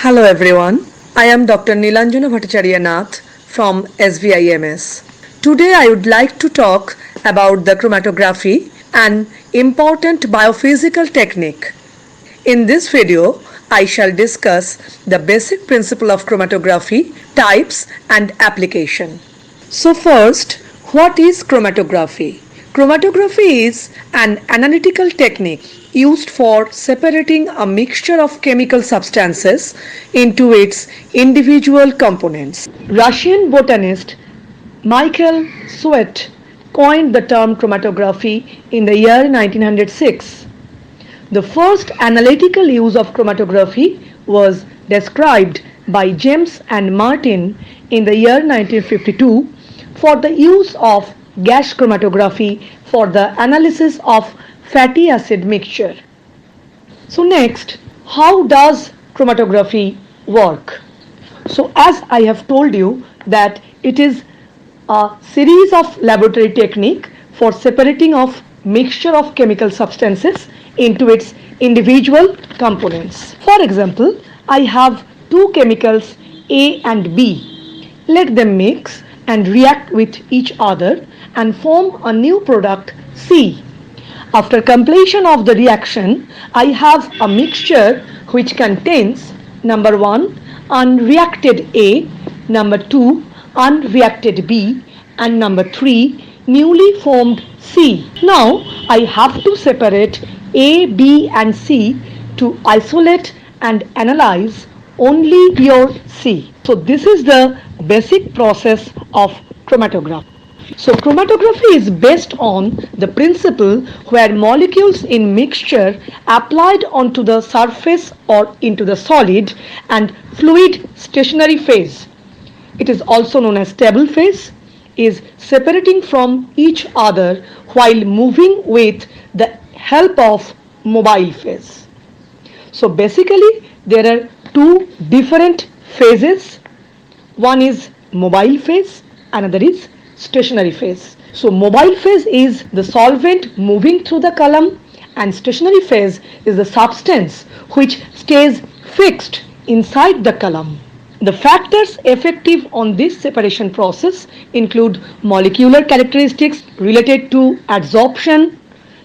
Hello everyone, I am Dr. Nilanjana Bhattacharya Nath from SVIMS. Today I would like to talk about the chromatography, an important biophysical technique. In this video, I shall discuss the basic principle of chromatography, types and application. So first, what is chromatography? Chromatography is an analytical technique used for separating a mixture of chemical substances into its individual components. Russian botanist Michael Sweat coined the term chromatography in the year 1906. The first analytical use of chromatography was described by James and Martin in the year 1952 for the use of gas chromatography for the analysis of fatty acid mixture. So next, how does chromatography work? So as I have told you that it is a series of laboratory technique for separating of mixture of chemical substances into its individual components. For example, I have two chemicals A and B. Let them mix and react with each other and form a new product C. After completion of the reaction, I have a mixture which contains number 1 unreacted A, number 2 unreacted B and number 3 newly formed C. Now I have to separate A, B and C to isolate and analyze only pure C. So this is the basic process of chromatography. So chromatography is based on the principle where molecules in mixture applied onto the surface or into the solid and fluid stationary phase. It is also known as stable phase, is separating from each other while moving with the help of mobile phase. So basically there are two different phases. One is mobile phase, another is stationary phase. So mobile phase is the solvent moving through the column and stationary phase is the substance which stays fixed inside the column. The factors effective on this separation process include molecular characteristics related to adsorption,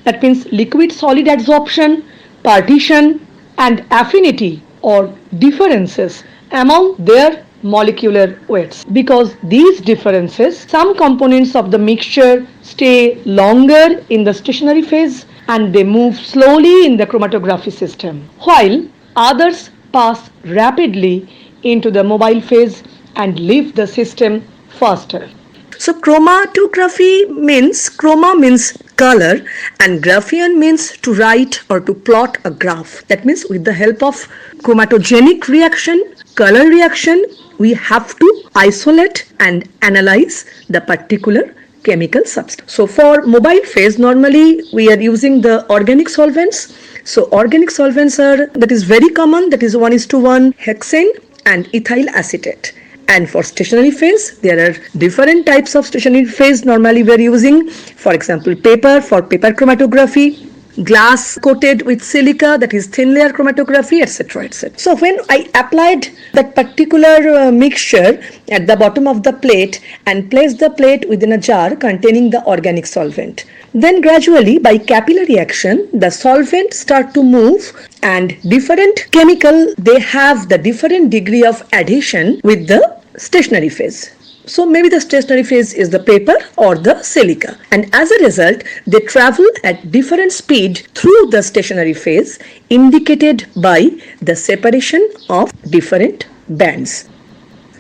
that means liquid solid adsorption, partition and affinity or differences among their molecular weights. Because these differences, some components of the mixture stay longer in the stationary phase and they move slowly in the chromatography system, while others pass rapidly into the mobile phase and leave the system faster. So chromatography means, chroma means color and grapheon means to write or to plot a graph. That means with the help of chromatogenic reaction, color reaction, we have to isolate and analyze the particular chemical substance. So for mobile phase, normally we are using the organic solvents. So organic solvents are, that is very common, that is 1:1 hexane and ethyl acetate. And for stationary phase, there are different types of stationary phase normally we are using. For example, paper for paper chromatography, glass coated with silica, that is thin layer chromatography, etc. etc. So when I applied that particular mixture at the bottom of the plate and placed the plate within a jar containing the organic solvent, then gradually by capillary action the solvent start to move and different chemical, they have the different degree of adhesion with the stationary phase. So maybe the stationary phase is the paper or the silica, and as a result they travel at different speed through the stationary phase indicated by the separation of different bands.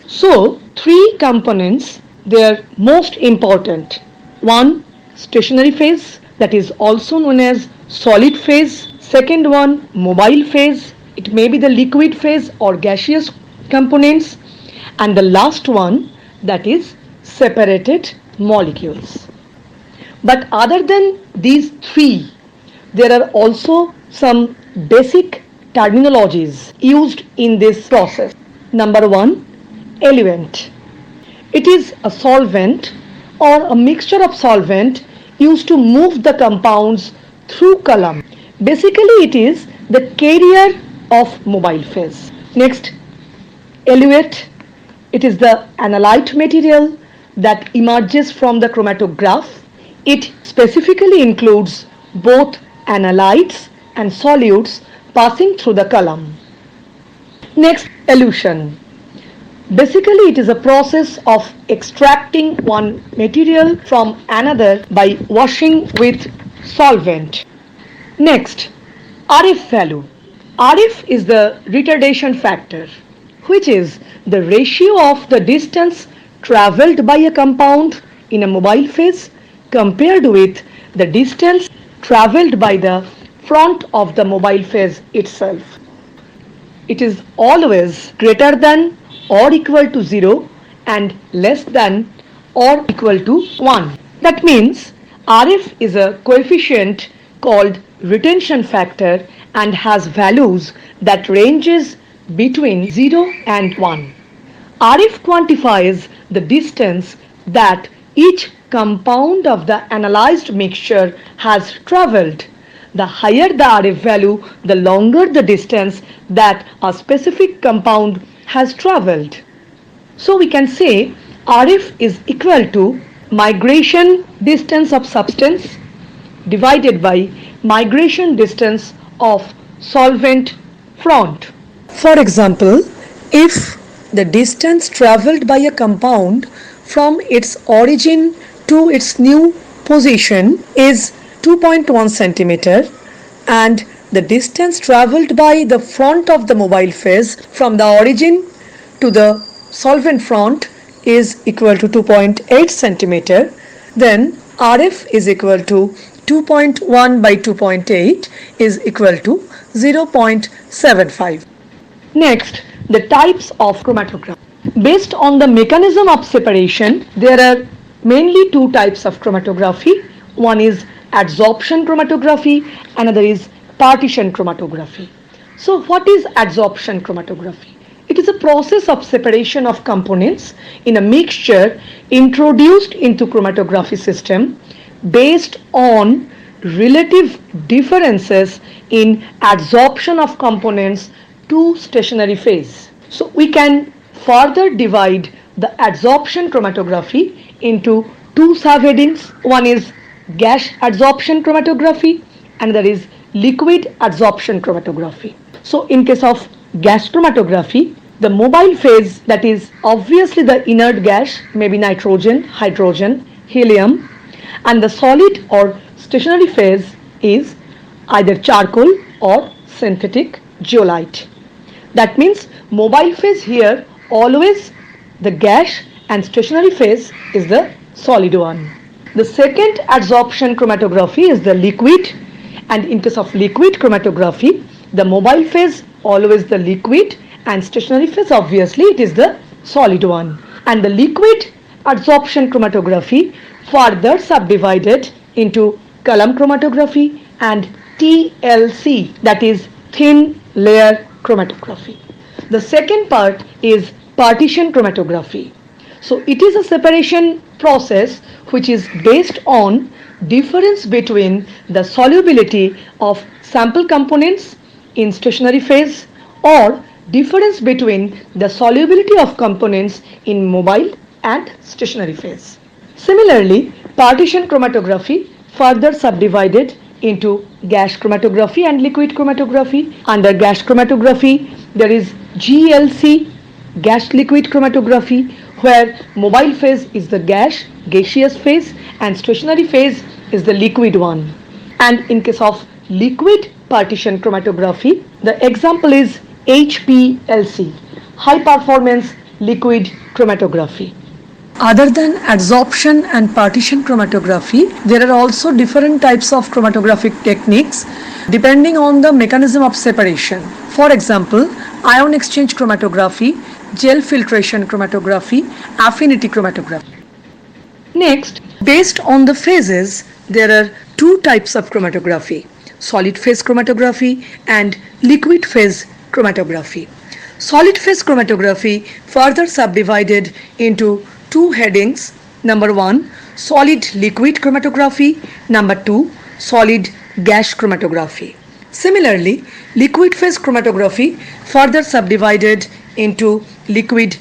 So three components, they are most important. One, stationary phase, that is also known as solid phase. Second one, mobile phase, it may be the liquid phase or gaseous components. And the last one, that is separated molecules. But other than these three, there are also some basic terminologies used in this process. Number 1, eluent. It is a solvent or a mixture of solvent used to move the compounds through column. Basically, it is the carrier of mobile phase. Next, eluate. It is the analyte material that emerges from the chromatograph. It specifically includes both analytes and solutes passing through the column. Next, elution. Basically, it is a process of extracting one material from another by washing with solvent. Next, RF value. RF is the retardation factor, which is the ratio of the distance traveled by a compound in a mobile phase compared with the distance traveled by the front of the mobile phase itself. It is always greater than or equal to 0 and less than or equal to 1. That means RF is a coefficient called retention factor and has values that ranges between 0 and 1. RF quantifies the distance that each compound of the analyzed mixture has traveled. The higher the RF value, the longer the distance that a specific compound has traveled. So we can say RF is equal to migration distance of substance divided by migration distance of solvent front. For example, if the distance traveled by a compound from its origin to its new position is 2.1 centimeter and the distance traveled by the front of the mobile phase from the origin to the solvent front is equal to 2.8 centimeter, then RF is equal to 2.1 by 2.8 is equal to 0.75. Next, the types of chromatography. Based on the mechanism of separation, there are mainly two types of chromatography. One is adsorption chromatography, another is partition chromatography. So what is adsorption chromatography? It is a process of separation of components in a mixture introduced into chromatography system based on relative differences in adsorption of components to stationary phase. So we can further divide the adsorption chromatography into two subheadings. One is gas adsorption chromatography and there is liquid adsorption chromatography. So in case of gas chromatography, the mobile phase, that is obviously the inert gas, maybe nitrogen, hydrogen, helium, and the solid or stationary phase is either charcoal or synthetic zeolite. That means mobile phase here always the gas and stationary phase is the solid one. The second adsorption chromatography is the liquid, and in case of liquid chromatography, the mobile phase always the liquid and stationary phase obviously it is the solid one. And the liquid adsorption chromatography further subdivided into column chromatography and TLC, that is thin layer chromatography. The second part is partition chromatography. So it is a separation process which is based on difference between the solubility of sample components in stationary phase or difference between the solubility of components in mobile and stationary phase. Similarly, partition chromatography further subdivided into gas chromatography and liquid chromatography. Under gas chromatography, there is GLC, gas liquid chromatography, where mobile phase is the gaseous phase and stationary phase is the liquid one. And in case of liquid partition chromatography, the example is HPLC, high performance liquid chromatography. Other than adsorption and partition chromatography, there are also different types of chromatographic techniques depending on the mechanism of separation. For example, ion exchange chromatography, gel filtration chromatography, affinity chromatography. Next, based on the phases, there are two types of chromatography: solid phase chromatography and liquid phase chromatography. Solid phase chromatography further subdivided into two headings. Number 1, solid liquid chromatography. Number 2, solid gas chromatography. Similarly, liquid phase chromatography further subdivided into liquid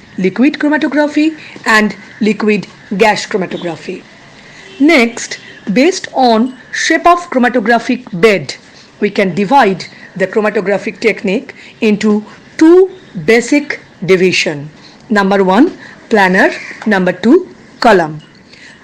chromatography and liquid gas chromatography. Next, based on shape of chromatographic bed, we can divide the chromatographic technique into two basic division. Number 1, planar. Number 2, column.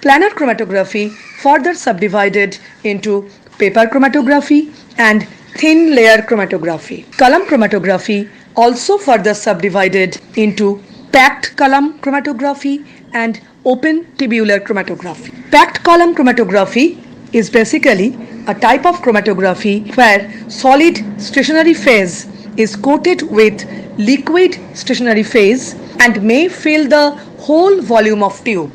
Planar chromatography further subdivided into paper chromatography and thin layer chromatography. Column chromatography also further subdivided into packed column chromatography and open tubular chromatography. Packed column chromatography is basically a type of chromatography where solid stationary phase is coated with liquid stationary phase and may fill the whole volume of tube.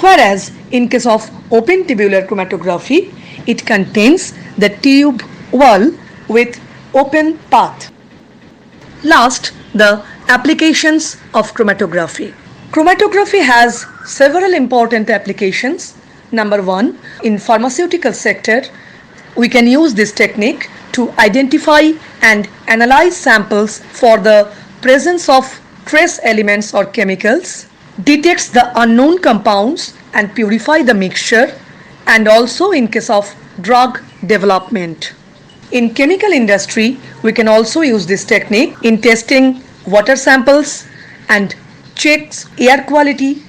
Whereas in case of open tubular chromatography, it contains the tube wall with open path. Last, the applications of chromatography. Chromatography has several important applications. Number 1, in pharmaceutical sector, we can use this technique to identify and analyze samples for the presence of trace elements or chemicals, detects the unknown compounds and purify the mixture, and also in case of drug development. In chemical industry, we can also use this technique in testing water samples and checks air quality.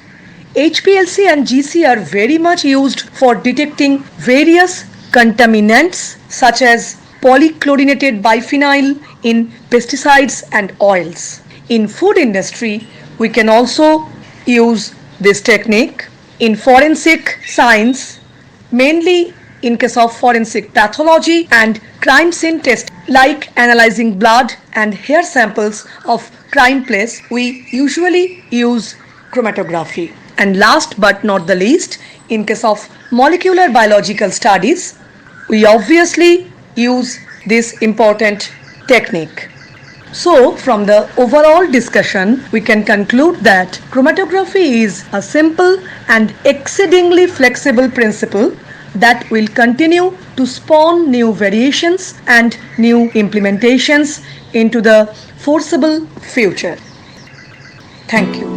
HPLC and GC are very much used for detecting various contaminants such as polychlorinated biphenyl in pesticides and oils. In food industry, we can also use this technique. In forensic science, mainly in case of forensic pathology and crime scene test, like analyzing blood and hair samples of crime place, we usually use chromatography. And last but not the least, in case of molecular biological studies, we obviously use this important technique. So, from the overall discussion, we can conclude that chromatography is a simple and exceedingly flexible principle that will continue to spawn new variations and new implementations into the foreseeable future. Thank you.